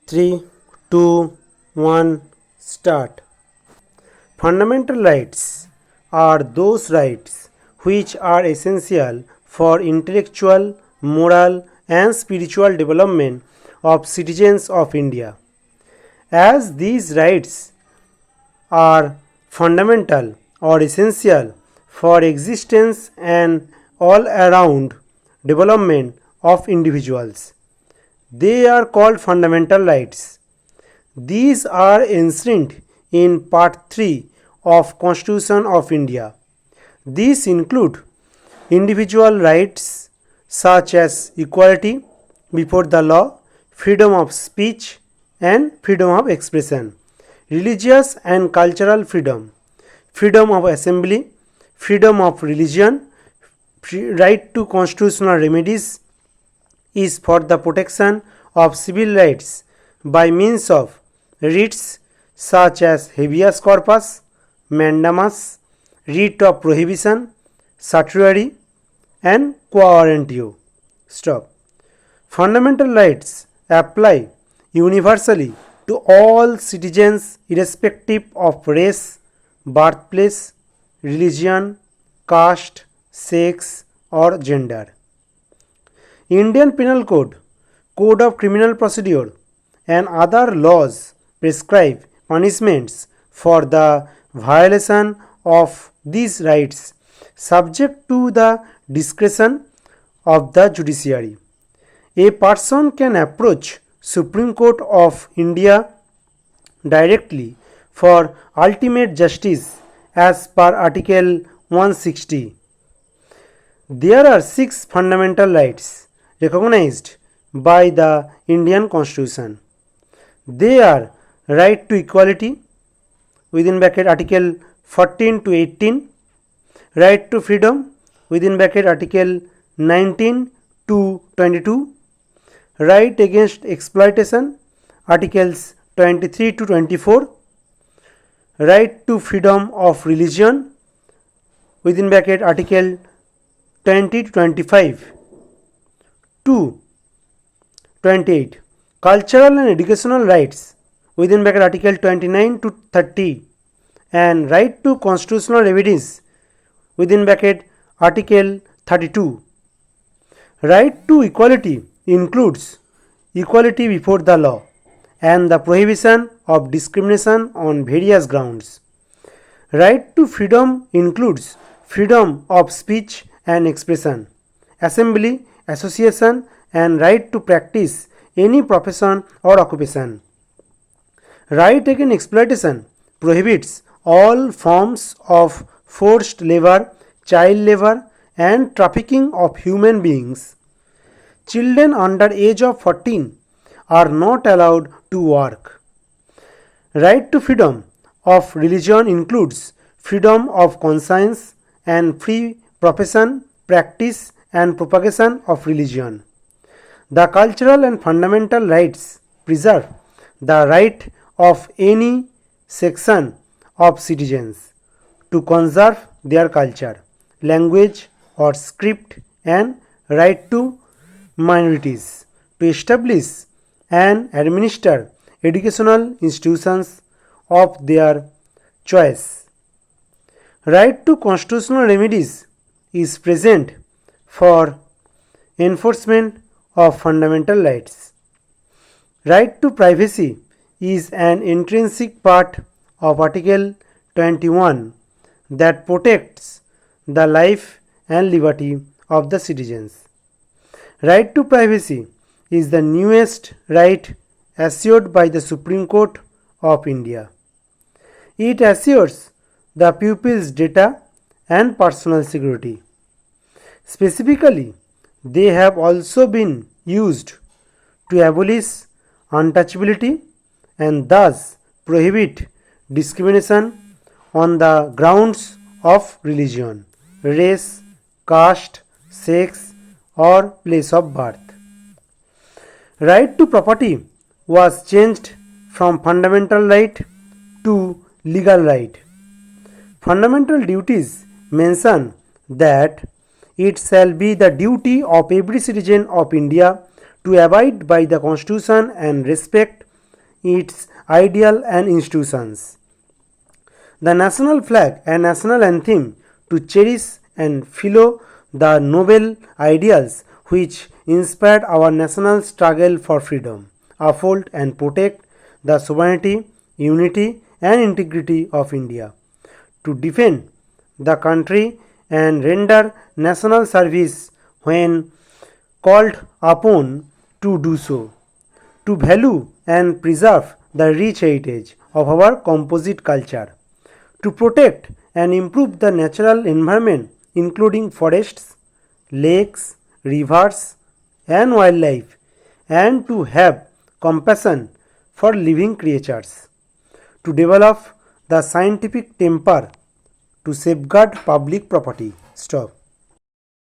3, 2, 1, start. Fundamental rights are those rights which are essential for intellectual, moral, and spiritual development of citizens of India. As these rights are fundamental or essential for existence and all around development of individuals, they are called fundamental rights. These are enshrined in Part 3 of Constitution of India. These include individual rights such as equality before the law, freedom of speech and freedom of expression, religious and cultural freedom, freedom of assembly, freedom of religion, right to constitutional remedies is for the protection of civil rights by means of writs such as habeas corpus, mandamus, writ of prohibition, certiorari, and quo warranto. Stop. Fundamental rights apply universally to all citizens irrespective of race, birthplace, religion, caste, sex, or gender. Indian Penal Code, Code of Criminal Procedure, and other laws prescribe punishments for the violation of these rights subject to the discretion of the judiciary. A person can approach Supreme Court of India directly for ultimate justice as per Article 160. There are 6 fundamental rights recognized by the Indian Constitution. They are right to equality within bracket Article 14 to 18, right to freedom within bracket Article 19 to 22, right against exploitation Articles 23 to 24, right to freedom of religion within bracket Article 20 to 25 to 28, cultural and educational rights within bracket Article 29 to 30, and right to constitutional remedies within bracket Article 32. Right to equality includes equality before the law and the prohibition of discrimination on various grounds. Right to freedom includes freedom of speech and expression, assembly, association, and right to practice any profession or occupation. Right against exploitation prohibits all forms of forced labor, child labor, and trafficking of human beings. Children under age of 14 are not allowed to work. Right to freedom of religion includes freedom of conscience and free profession, practice, and propagation of religion. The cultural and fundamental rights preserve the right of any section of citizens to conserve their culture, language, or script, and right to minorities to establish and administer educational institutions of their choice. Right to constitutional remedies is present for enforcement of fundamental rights. Right to privacy is an intrinsic part of Article 21 that protects the life and liberty of the citizens. Right to privacy is the newest right assured by the Supreme Court of India. It assures the pupil's data and personal security. Specifically, they have also been used to abolish untouchability and thus prohibit discrimination on the grounds of religion, race, caste, sex, or place of birth. Right to property was changed from fundamental right to legal right. Fundamental duties mention that it shall be the duty of every citizen of India to abide by the Constitution and respect its ideal and institutions. The national flag and national anthem to cherish and follow the noble ideals which inspired our national struggle for freedom, uphold and protect the sovereignty, unity and integrity of India, to defend the country and render national service when called upon to do so, to value and preserve the rich heritage of our composite culture, to protect and improve the natural environment including forests, lakes, rivers and wildlife, and to have compassion for living creatures, to develop the scientific temper to safeguard public property. Stop.